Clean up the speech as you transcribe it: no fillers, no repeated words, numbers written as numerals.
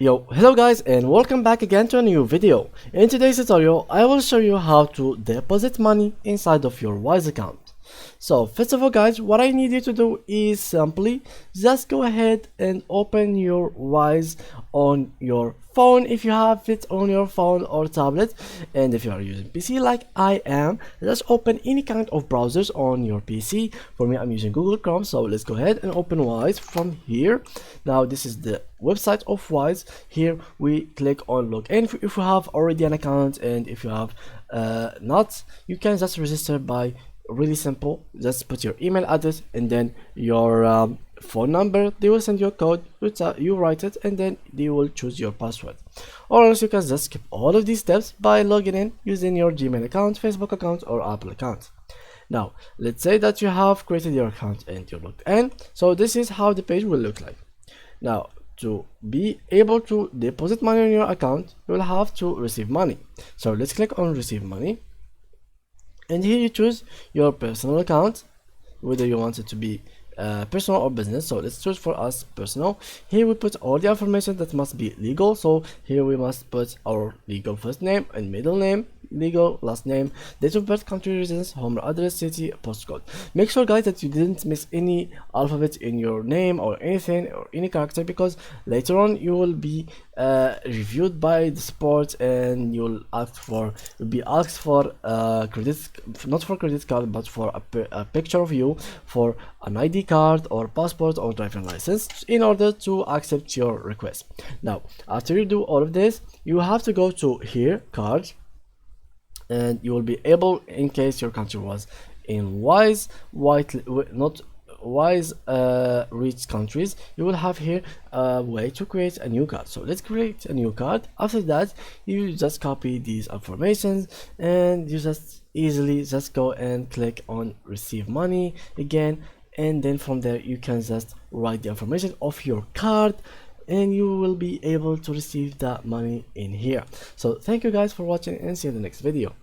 Yo, hello guys and welcome back again to a new video. In today's tutorial, I will show you how to deposit money inside of your Wise account. So first of all guys, what I need you to do is simply just go ahead and open your Wise on your phone if you have it on your phone or tablet, and if you are using PC like I am, just open any kind of browsers on your PC. For me, I'm using Google Chrome, so let's go ahead and open Wise from here. Now this is the website of Wise. Here we click on login if you have already an account, and if you have not, you can just register by really simple. Just put your email address and then your phone number. They will send you a code, you write it, and then they will choose your password. Or else you can just skip all of these steps by logging in using your Gmail account, Facebook account, or Apple account. Now let's say that you have created your account and you're logged in. So this is how the page will look like. Now to be able to deposit money on your account, you will have to receive money. So let's click on receive money, and here you choose your personal account, whether you want it to be personal or business. So let's choose for us personal. Here we put all the information that must be legal. So here we must put our legal first name and middle name, legal last name, date of birth, country residence, home address, city, postcode. Make sure guys that you didn't miss any alphabet in your name or anything or any character, because later on you will be reviewed by the support and you'll be asked for credit, not for credit card, but for a picture of you for an ID card or passport or driving license in order to accept your request. Now after you do all of this, you have to go to here, cards, and you will be able, in case your country was in Wise not Wise rich countries, you will have here a way to create a new card. So let's create a new card. After that, you just copy these informations and you just easily just go and click on receive money again, and then from there you can just write the information of your card and you will be able to receive that money in here. So thank you guys for watching, and see you in the next video.